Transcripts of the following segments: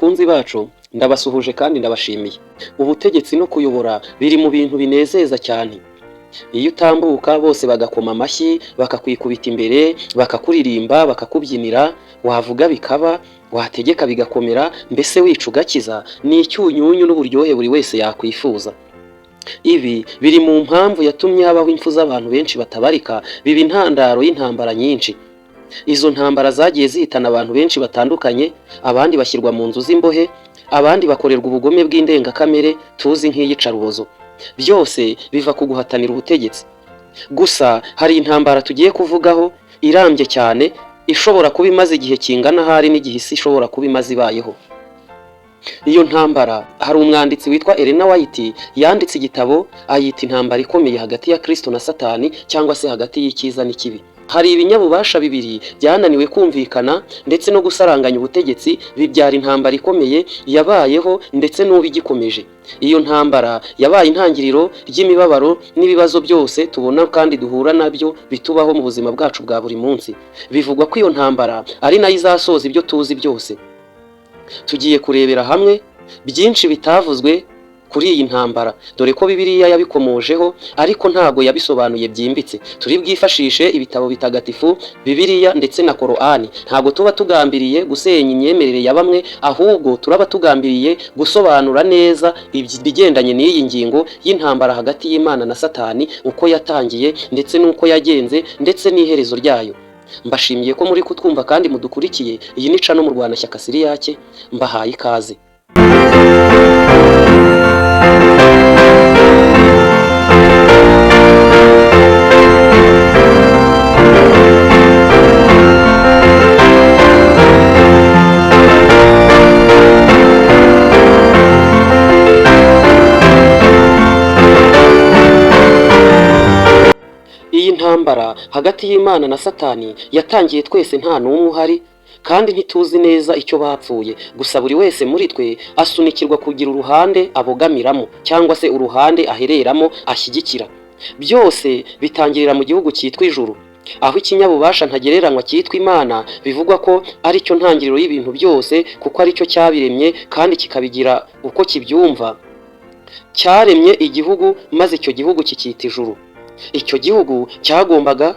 bakunzi bacu ndabasuhuje kandi ndabashimiye. Ubutegetsi no kuyobora biri mu bintu binezeza cyane. Iyo utambuka bose bagakoma amashyi, bakakwikubita imbere, bakakuririmba, bakakubyinira, wavuga bikaba, wategeka bigakomera, mbese wica ugakiza, ni icyunyunyu n'uburyohe buri wese yakwifuza. Ibi biri mu mpamvu yatumye habaho impfu z'abantu benshi batabarika, biba intandaro y'intambara nyinshi. Izo ntambara zagiye zihitana abantu benshi batandukanye, abandi bashyirwa mu nzu z'imbohe, abandi bakorerwa ubugome bw'indengakamere tuzi nk'iyicarubozo. Byose biva ku guhatanira ubutegetsi. Gusa hari intambara tugiye kuvugaho irambye cyane, ishobora kuba imaze igihe kingana hari n'igihe isi ishobora kuba imaze ibayeho. Iyo ntambara hari umwanditsi witwa Ellen White yanditse igitabo ayita intambara ikomeye hagati ya Kristo na Satani, cyangwa se hagati y'icyiza n'ikibi. Hari ibinyabubasha bibiri byananiwe kumvikana ndetse no gusaranganya ubutegetsi, bibyara intambara ikomeye yabayeho ndetse n'ubu igikomeje. Iyo ntambara yabaye intangiriro ry'imibabaro n'ibibazo byose tubona kandi duhura nabyo bitubaho mu buzima bwacu bwa buri munsi. Bivugwa ko iyo ntambara ari nayo izasoza ibyo tuzi byose. Tugiye kurebera hamwe byinshi bitavuzwe kuri iyi ntambara, dore ko Bibiliya yabikomojeho ariko ntago yabisobanuye byimbitse. Turi bwifashishe ibitabo bitagatifu, Bibiliya ndetse na Korani. Ntago tuba tugambiriye gusenya imyemerere ya bamwe, ahubwo turaba tugambiriye gusobanura neza ibigendanye n'iyi ngingo y'intambara hagati y'Imana na Satani, uko yatangiye ndetse n'uko yagenze ndetse n'iherezo ryayo. Mbashimiye ko muri kutwumva kandi mudukurikiye. Iyi ni Cano mu Rwanashyaka Siriyake, mbahaye ikaze. Iyi ntambara hagati y'Imana na Satani yatangiye twese nta n'umwe uhari, kandi ntituzi neza icyo bapfuye. Gusa buri wese muri twe asunikirwa kugira uruhande abogamiramo, cyangwa se uruhande ahereramo ashyigikira. Byose bitangirira mu gihugu cyitwa ijuru, aho ikinyabubasha ntagereranywa cyitwa Imana bivugwa ko ari cyo ntangiriro y'ibintu byose, kuko ari cyo cyabiremye kandi kikabigira uko kibyumva. Cyaremye igihugu maze icyo gihugu kikita ijuru. Icyo gihugu cyagombaga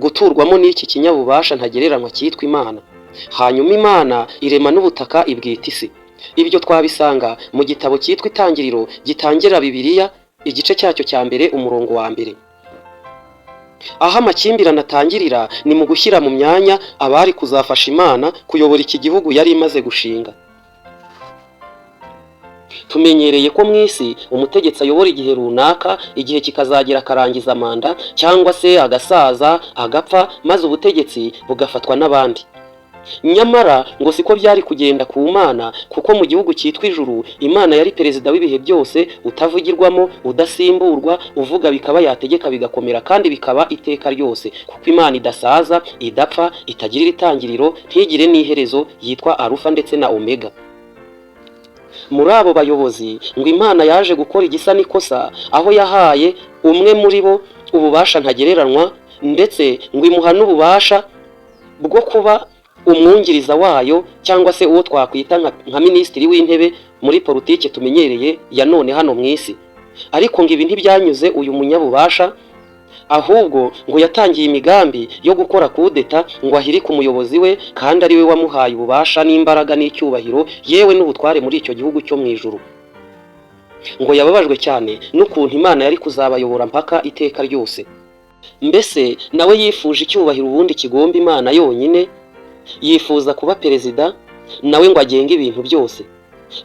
guturwamo n'iki kinyabubasha ntagereranywa cyitwa Imana. Hanyuma Imana irema n'ubutaka ibwita isi. Ibyo twabisanga mu gitabo cyitwa Itangiriro gitangira Bibiliya, igice cyacyo cya mbere umurongo wa mbere. Aho amakimbirane atangirira ni mu gushyira mu myanya abari kuzafasha Imana kuyobora iki gihugu yari imaze gushinga. Tumenyereye ko mu isi umutegetsi ayobora igihe runaka, igihe kikazagera akarangiza manda, cyangwa se agasaza agapfa, maze ubutegetsi bugafatwa n'abandi. Nyamara ngo siko byari kugenda ku Mana, kuko mu gihugu cyitwa ijuru Imana yari perezida w'ibihe byose, utavugirwamo, udasimburwa, uvuga bikaba, yategeka bigakomera kandi bikaba iteka ryose, kuko Imana idasaza, idapfa, itagira itangiriro, ntigire n'iherezo, yitwa Alufa ndetse na Omega. Muri abo bayobozi ngo Imana yaje gukora igisa n'ikosa, aho yahaye umwe muri bo ububasha ntagereranywa, ndetse ngo imuha n'ububasha bwo kuba umwungiriza wayo, cyangwa se uwo twakwita nka minisitiri w'intebe muri politiki tumenyereye ya none hano mu isi. Ariko ngo ibi ntibyanyuze uyu munyabubasha, ahubwo ngo yatangiye imigambi yo gukora kudeta ngo ahirike umuyobozi we, kandi ari we wamuhaye ububasha n'imbaraga n'icyubahiro, yewe n'ubutware muri icyo gihugu cyo mu ijuru. Ngo yababajwe cyane n'ukuntu Imana yari kuzabayobora mpaka iteka ryose. Mbese nawe yifuje icyubahiro ubundi kigomba Imana yonyine, yifuza kuba perezida nawe ngo agenge ibintu byose.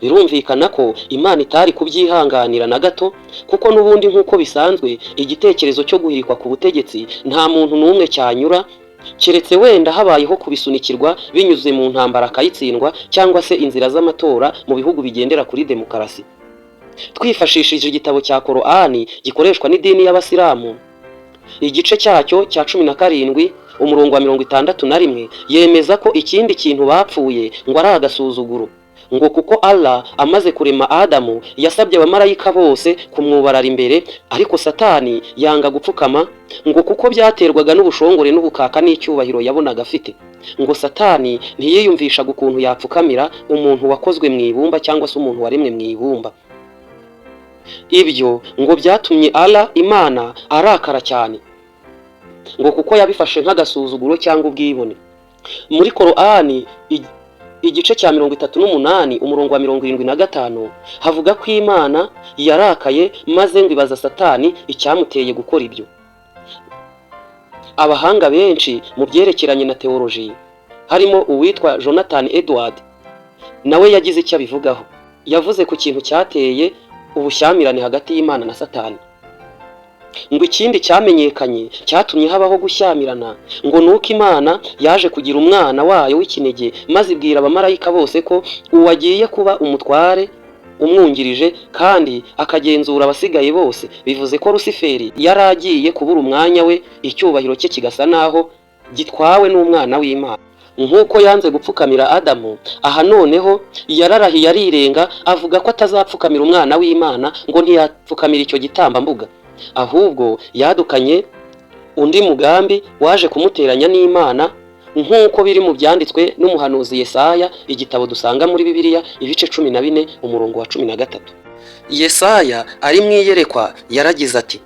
Birumvikana ko Imana itari kubyihanganira na gato, kuko n'ubundi nk'uko bisanzwe igitekerezo cyo guhirikwa ku butegetsi nta muntu n'umwe cyanyura, keretse wenda habayeho kubisunikirwa binyuze mu ntambara akayitsindwa, cyangwa se inzira z'amatora mu bihugu bigendera kuri demokarasi. Twifashishije igitabo cya Korani gikoreshwa n'idini y'Abasilamu, igice cyacyo cya 17 umurongo wa 61 yemeza ko ikindi kintu bapfuye ngo ari agasuzuguro. ngo kuko Allah amaze kurema Adamu yasabye abamarayika bose kumwubarara imbere, ariko Satani yanga gupfukama, ngo kuko byaterwaga n'ubushongore n'ubukaka n'icyubahiro yabonaga afite. Ngo Satani ntiyiyumvishaga ukuntu yapfukamira umuntu wakozwe mu ibumba cyangwa se umuntu waremwe mu ibumba. Ibyo ngo byatumye Allah Imana arakara cyane, ngo kuko yabifashe nk'agasuzuguro cyangwa ubwibone. Muri Korani igice cya 38 umurongo wa 75 havuga ko Imana yarakaye maze ngo ibaza Satani icyamuteye gukora ibyo. Abahanga benshi mu byerekeranye na teoloji harimo uwitwa Jonathan Edward nawe yagize icyo abivugaho. Yavuze ku kintu cyateye ubushyamirane hagati y'Imana na Satani. Ngo ikindi cyamenyekanye cyatumye habaho gushyamirana ngo nuko Imana yaje kugira umwana wayo w'ikinege, maze ibwira abamarayika bose ko uwagiye kuba umutware umwungirije kandi akagenzura abasigaye bose. Bivuze ko Lusiferi yaragiye kubura umwanya we, icyubahiro cye kigasa naho gitwawe n'umwana w'Imana. Nk'uko yanze gupfukamira Adamu, aha noneho yararahiye arirenga avuga ko atazapfukamira umwana w'Imana, ngo ntiyapfukamira icyo gitambambuga, ahubwo yadukanye undi mugambi waje kumuteranya n'Imana, nk'uko biri mu byanditswe n'umuhanuzi Yesaya, igitabo dusanga muri Bibiliya ibice 14 umurongo wa 13. Yesaya ari mu iyerekwa yaragize ati,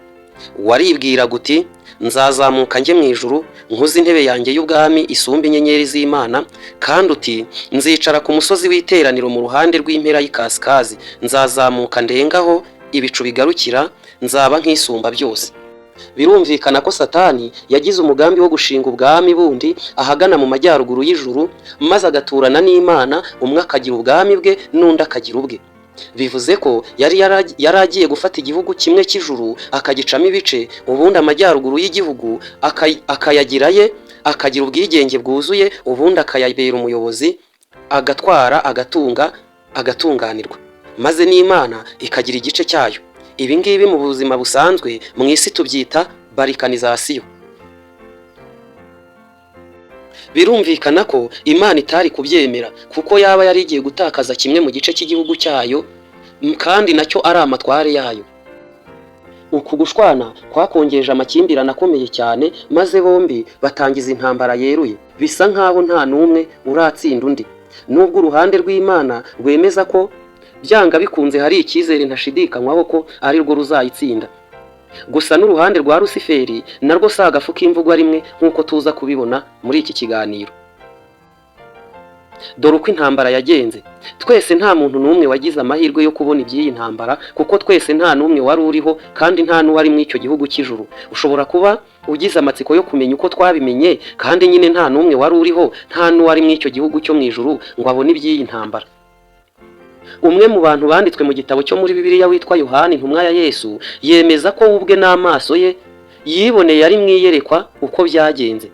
waribwira guti nzazamuka njye mu ijuru, nkuze intebe yanjye y'ubwami isumba inyenyeri z'Imana, kandi uti nzicara ku musozi w'iteraniro mu ruhande rw'impera y'ikasikazi, nzazamuka ndengaho ibicu bigarukira, nzaba nk'isumba byose. Birumvikana ko Satani yagize umugambi wo gushinga ubwami bundi ahagana mu majyaruguru y'ijuru, maze agaturana n'Imana, umwe akagira ubwami bwe n'undi akagira ubwe. Bivuze ko yari agiye gufata igihugu kimwe cy'ijuru akagicamo ibice, ubundi amajyaruguru y'igihugu akayagiraye, akagira ubwigenge bwuzuye, ubundi akayabera umuyobozi, agatwara, agatunga, agatunganirwa, maze n'Imana ikagira igice cyayo. Ibi ngibi mu buzima busanzwe mu isi tubyita barikanizasiyo. Birumvikana ko Imana itari kubyemera, kuko yaba yari igiye gutakaza kimwe mu gice cy'igihugu cyayo, kandi nacyo ari amatware yayo. Uku gushwana kwakongeje amakimbirane akomeye cyane, maze bombi batangiza intambara yeruye, bisa nkaho nta n'umwe uratsinda undi. Nubwo uruhande rw'Imana rwemeza ko byanga bikunze hari icyizere ntashidikanywaho ko ari rwo ruzayitsinda, gusa n'uruhande rwa Lusiferi narwo si agafu k'imvugo rimwe, nk'uko tuza kubibona muri iki kiganiro. Dore uko intambara yagenze. Twese nta muntu n'umwe wagize amahirwe yo kubona iby'iyi ntambara, kuko twese nta n'umwe wari uriho, kandi nta n'uwari muri icyo gihugu cy'ijuru. Ushobora kuba ugize amatsiko yo kumenya uko twabimenye, kandi nyine nta n'umwe wari uriho, nta n'uwari muri icyo gihugu cyo mu ijuru ngo abone iby'iyi ntambara. Umwe mu bantu banditswe mu gitabo cyo muri Bibiliya witwa Yohani intumwa ya Yesu, yemeza ko ubwe n'amaso ye yiboneye ari mu iyerekwa uko byagenze.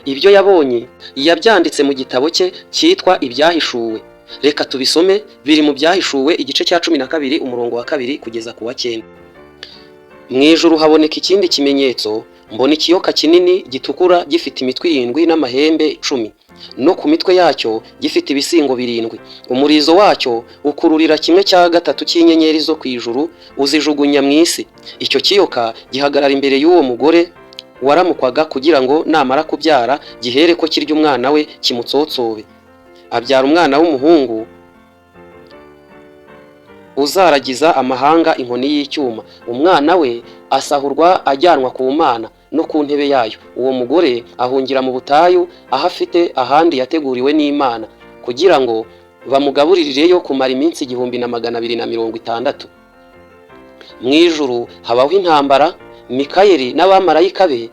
Ibyo yabonye yabyanditse mu gitabo cye cyitwa Ibyahishuwe. Reka tubisome, biri mu Byahishuwe igice cya 12 umurongo wa 2 kugeza ku wa 9. Mu ijuru haboneka ikindi kimenyetso, mbona ikiyoka kinini gitukura gifite imitwe 7 n'amahembe 10, no ku mitwe yacyo gifite ibisingo 7. Umurizo wacyo ukururira 1/3 cy'inyenyeri zo ku ijuru, uzijugunya mu isi. Icyo kiyoka gihagarara imbere y'uwo mugore waramukwaga, kugira ngo namara kubyara gihere ko kirya umwana we kimutsotsobe. Abyara umwana w'umuhungu uzaragiza amahanga inkoni y'icyuma. Umwana we asahurwa ajyanwa ku Mana no ku ntebe yayo. Uwo mugore ahungira mu butayu, aho afite ahandi yateguriwe n'Imana, kugira ngo bamugaburirireyo kumara iminsi 1260. Mu ijuru habaho intambara. Mikayeli n'abamarayika be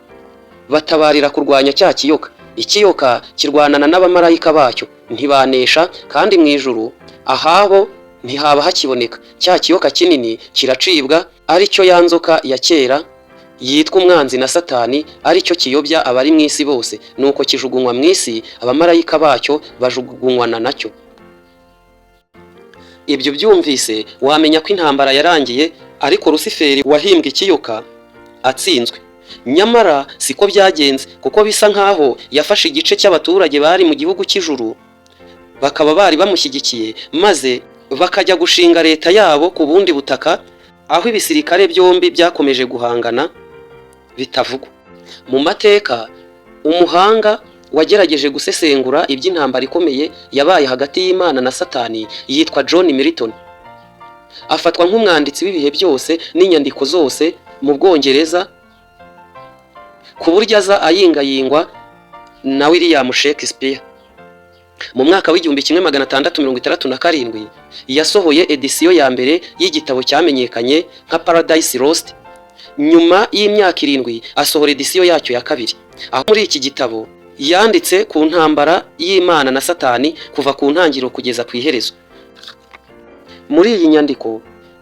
batabarira kurwanya cya kiyoka. Ikiyoka kirwanana n'abamarayika bacyo, ntibanesha, kandi mu ijuru ahabo ntihaba hakiboneka. Cya kiyoka kinini kiracibwa, ari cyo ya nzoka ya kera yitwa umwanzi na Satani, ari cyo kiyobya abari mu isi bose, nuko kijugunywa mu isi, abamarayika bacyo bajugunywana nacyo. Ibyo byumvise wamenya ko intambara yarangiye, ariko Lusiferi wahimbwe ikiyoka atsinzwe. Nyamara siko byagenze, kuko bisa nkaho yafashe igice cy'abaturage bari mu gihugu cy'ijuru bakaba bari bamushyigikiye maze bakajya gushinga leta yabo ku bundi butaka, aho ibisirikare byombi byakomeje guhangana bitavugwa. Mu mateka, umuhanga wagerageje gusesengura iby'intambara ikomeye yabaye hagati y'Imana na Satani yitwa John Milton. Afatwa nk'umwanditsi w'ibihe byose n'inyandiko zose mu Bwongereza, ku buryo aza ayingayingwa na William Shakespeare. Mu mwaka w'1667 yasohoye edisiyo ya mbere y'igitabo cyamenyekanye nka Paradise Lost. Nyuma y'imyaka 7 asohora edisiyo yacyo ya kabiri. Aho muri iki gitabo yanditse ku ntambara y'Imana na Satani kuva ku ntangiriro kugeza ku iherezo. Muri iyi nyandiko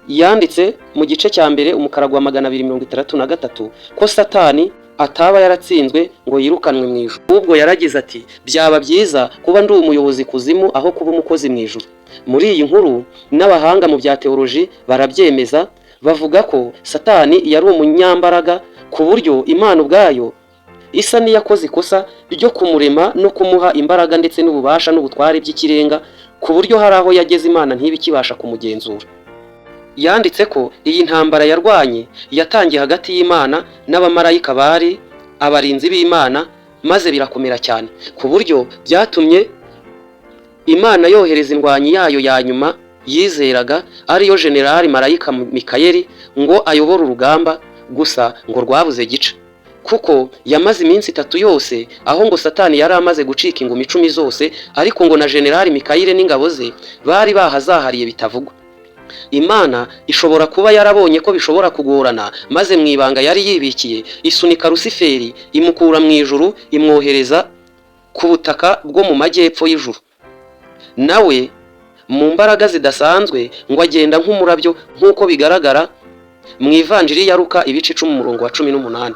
yanditse mu gice cya mbere umukarago wa 263 ko Satani ataba yaratsinzwe ngo yirukanwe mu ijuru. Ubwo yaragize ati, byaba byiza kuba ndi umuyobozi kuzimu aho kuba umukozi mu ijuru. Muri iyi nkuru n'abahanga mu bya teoloji barabyemeza, bavuga ko Satani yari umunyambaraga ku buryo Imana ubwayo isa n'iyakoze ikosa ryo kumurema no kumuha imbaraga ndetse n'ububasha n'ubutware by'ikirenga, ku buryo hari aho yageze Imana ntibikibasha kumugenzura. Yanditse ko iyi ntambara yarwanye yatangiye hagati y'Imana n'abamarayika bari abarinzi b'Imana, maze birakomera cyane ku buryo byatumye Imana yohereza indwanyi yayo ya nyuma yizeraga, ariyo Generali Marayika Mikayeli, ngo ayobore urugamba, gusa ngo rwabuze gica kuko yamaze iminsi 3 yose aho ngo Satani yari amaze gucika ingumi 10 zose, ariko ngo na Generali Mikayeli n'ingabo ze bari bahazahariye bitavugwa. Imana ishobora kuba yarabonye ko bishobora kugorana, maze mu ibanga yari yibikiye isunika Lusiferi imukura mu ijuru imwohereza ku butaka bwo mu majyepfo y'ijuru. Nawe mu mbaraga zidasanzwe ngo agenda nk'umurabyo, nk'uko bigaragara mu Ivanjiri ya Luka ibice 10:18.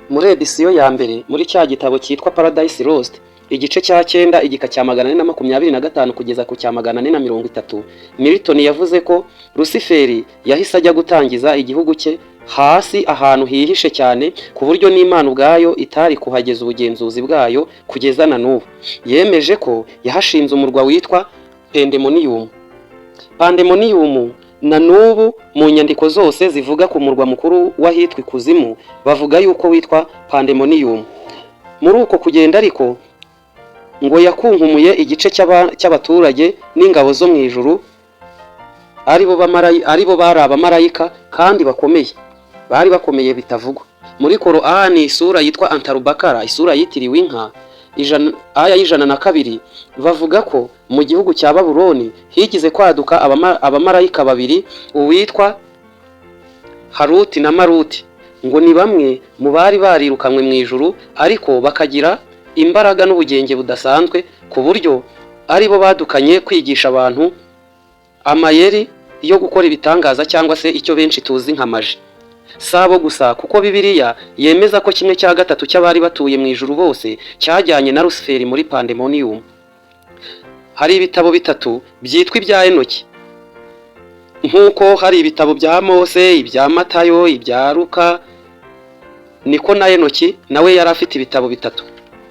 Muri edisiyo ya mbere muri cya gitabo cyitwa Paradise Lost, igice cya 9 igika cya 425 kugeza ku cya 430, Milton yavuze ko Lusiferi yahise ajya gutangiza igihugu cye hasi ahantu hihishe cyane, ku buryo n'Imana ubwayo itari kuhageza ubugenzuzi bwayo kugeza na n'ubu. Yemeje ko yahashinze umurwa witwa Pandemonium. Na n'ubu mu nyandiko zose zivuga ku murwa mukuru wahitwa ikuzimu bavuga yuko witwa Pandemonium. Muri uko kugenda ariko ngo yakunkumuye igice cy'abaturage n'ingabo zo mu ijuru, aribo bari abamarayika kandi bari bakomeye bitavugwa. Muri Korani isura yitwa Antarubakara, isura yitiriwe inka, aya y'102 bavuga ko mu gihugu cya Babuloni higize kwaduka abamarayika babiri, uwitwa Haruti na Maruti, ngo ni bamwe mu bari barirukanwe mu ijuru, ariko bakagira imbaraga n'ubugenge budasanzwe, ku buryo aribo badukanye kwigisha abantu amayeri yo gukora ibitangaza cyangwa se icyo benshi tuzi nka maji. Sabo gusa kuko Bibiliya yemeza ko 1/3 cy'abari batuye mu ijuru bose cyajyanye na Lusiferi muri Pandemonium. Hari ibitabo 3 byitwa ibya Enoki, nk'uko hari ibitabo bya Mose, ibya Matayo, ibya Luka, niko na Enoki nawe yari afite ibitabo 3.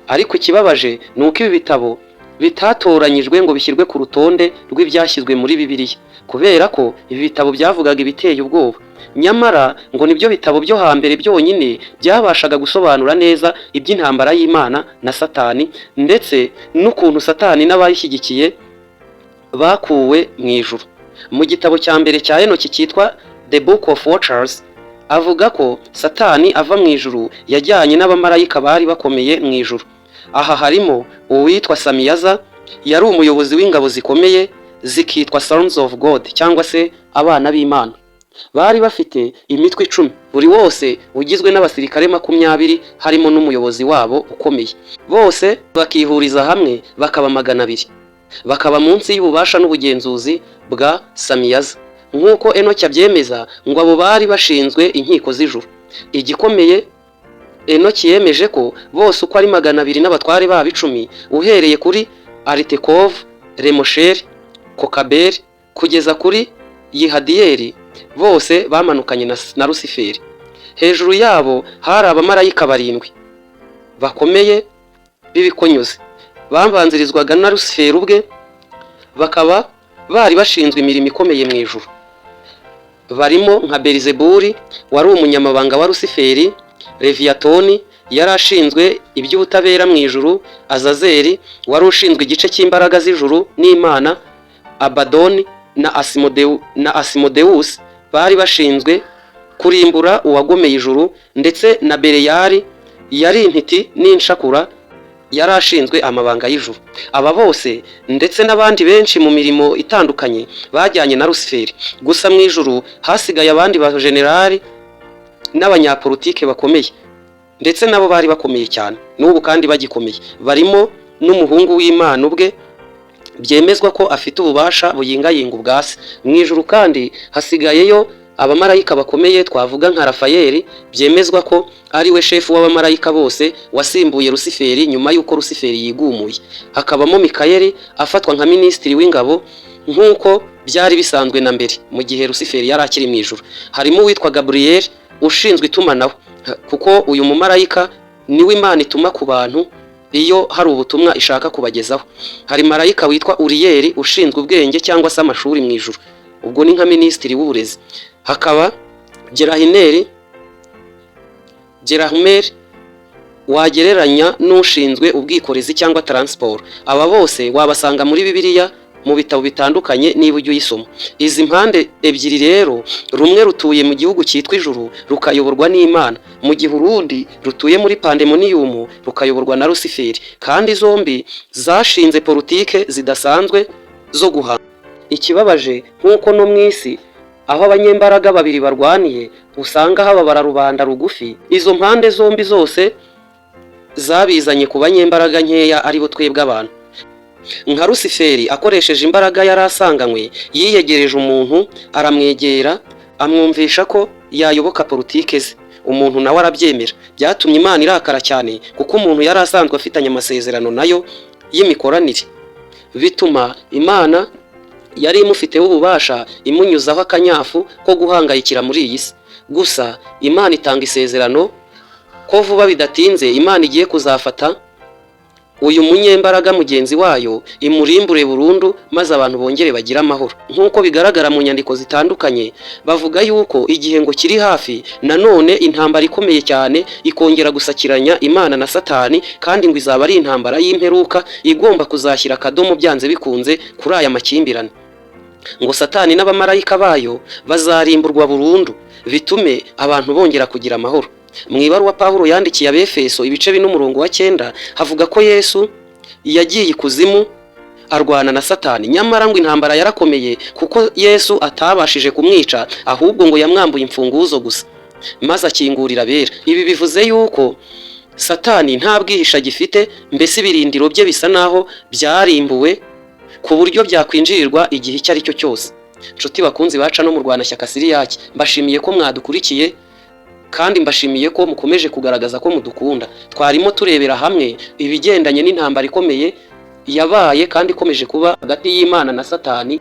Ariko ikibabaje ni uko ibi bitabo bitatoranyijwe ngo bishyirwe ku rutonde rw'ibyashyizwe muri Bibiliya, kubera ko ibi bitabo byavugaga ibiteye ubwoba. Nyamara ngo nibyo bitabo byo hambere byonyine byabashaga gusobanura neza iby'intambara y'Imana na Satani, ndetse n'ukuntu Satani n'abayishyigikiye bakuwe mu ijuru. Mu gitabo cya mbere cya Enoki cyitwa The Book of Watchers, avuga ko Satani ava mu ijuru yajyanye n'abamarayika bari bakomeye mu ijuru. Aha harimo uwitwa Samiyaza, yari umuyobozi w'ingabo zikomeye zikitwa Sons of God cyangwa se abana b'Imana. Bari bafite imitwe 10, buri wose ugizwe n'abasirikare 20, harimo n'umuyobozi wabo ukomeye. Bose bakihuriza hamwe bakaba 200, bakaba munsi y'ububasha n'ubugenzuzi bwa Samiyaza. Nk'uko Enoki abyemeza, ngo abo bari bashinzwe inkiko z'ijuru. Igikomeye, Enoki yemeje ko bose uko ari 200 n'abatware babo 10, uhereye kuri Aritekov, Remosheri, Kokaberi kugeza kuri Yihadiyeli, bose bamanukanye na Lusiferi. Hejuru yabo hari abamarayika 7 bakomeye b'ibikonyuze. bambanzirizwaga na Lusiferi ubwe, bakaba bari bashinzwe imirimo ikomeye mu ijuru. Barimo nka Belizebuli wari umunyamabanga wa Lusiferi, Leviyatoni yari ashinzwe iby'ubutabera mu ijuru, Azazeli wari ushinzwe igice cy'imbaraga z'ijuru n'Imana, Abadoni na Asimodewusi bari bashinzwe kurimbura uwagomeye ijuru, ndetse na Beleyari yari intiti n'inshakura yari ashinzwe amabanga y'ijuru. Aba bose ndetse n'abandi benshi mu mirimo itandukanye bajyanye na Lusiferi. Gusa mu ijuru hasigaye abandi ba generali n'abanyapolitike bakomeye, ndetse nabo bari bakomeye cyane n'ubu kandi bagikomeye. Barimo n'umuhungu w'Imana ubwe, byemezwa ko afite ububasha buyingayinga ubwase. Mu ijuru kandi hasigayeyo abamarayika bakomeye, twavuga nka Rafayeli, byemezwa ko ari we shefu w'abamarayika bose wasimbuye Lusiferi nyuma y'uko Lusiferi yigumuye. Hakabamo Mikayeli afatwa nka minisitiri w'ingabo nk'uko byari bisanzwe na mbere mu gihe Lusiferi yari akiri mu ijuru. Harimo uwitwa Gaburiyeli ushinzwe itumanaho, kuko uyu mumarayika niwe Imana ituma ku bantu iyo hari ubutumwa ishaka kubagezaho. Hari marayika witwa Uriyeli ushinzwe ubwenge cyangwa se amashuri mu ijuru, ubwo ni nka minisitiri w'uburezi. Hakaba Jerahumeli wagereranya n'ushinzwe ubwikorezi cyangwa transport. Aba bose wabasanga muri Bibiliya mu bitabo bitandukanye niba ujye uyisoma. Izi mpande ebyiri rero, rumwe rutuye mu gihugu cyitwa ijuru rukayoborwa n'Imana, mu gihe urundi rutuye muri Pandemoniyumu rukayoborwa na Lusiferi, kandi zombi zashinze politike zidasanzwe zo guhanga. Ikibabaje nk'uko no mu isi aho abanyembaraga babiri barwaniye usanga hababara rubanda rugufi, izo mpande zombi zose zabizanye ku banyembaraga nkeya aribo twebwe abantu. Nka Lusiferi akoresheje imbaraga yari asanganywe, yiyegereje umuntu, aramwegera, amwumvisha ko yayoboka politike ze. Umuntu nawe arabyemera. Byatumye Imana irakara cyane, kuko umuntu yari asanzwe afitanye amasezerano nayo y'imikoranire. Bituma Imana yari imufiteho ububasha imunyuzaho akanyafu ko guhangayikira muri iyi si. Gusa Imana itanga isezerano ko vuba bidatinze Imana igiye kuzafata uyu munyembaraga mugenzi wayo imurimbure burundu, maze abantu bongere bagira amahoro. Nk'uko bigaragara mu nyandiko zitandukanye, bavuga yuko igihe ngo kiri hafi, nanone intambara ikomeye cyane ikongera gusakiranya Imana na Satani, kandi ngo izaba ari intambara y'imperuka igomba kuzashyira akadomo byanze bikunze kuri aya makimbirane. Ngo Satani n'abamarayika bayo bazarimburwa burundu, bitume abantu bongera kugira amahoro. Mu ibaruwa Pawulo yandikiye Abefeso ibice 4:9 havuga ko Yesu yagiye ikuzimu arwana na Satani, nyamara ngo intambara yarakomeye kuko Yesu atabashije kumwica, ahubwo ngo yamwambuye imfunguzo gusa maze akingurira abera. Ibi bivuze yuko Satani nta bwihisha gifite, mbese ibirindiro bye bisa naho byarimbuwe ku buryo byakwinjirirwa igihe icyo ari cyo cyose. Nshuti bakunzi baca no mu Rwanashyaka Siriyaki, mbashimiye ko mwadukurikiye kandi mbashimiye ko mukomeje kugaragaza ko mudukunda. Twarimo turebera hamwe ibigendanye n'intambara ikomeye yabaye kandi ikomeje kuba hagati y'Imana na Satani.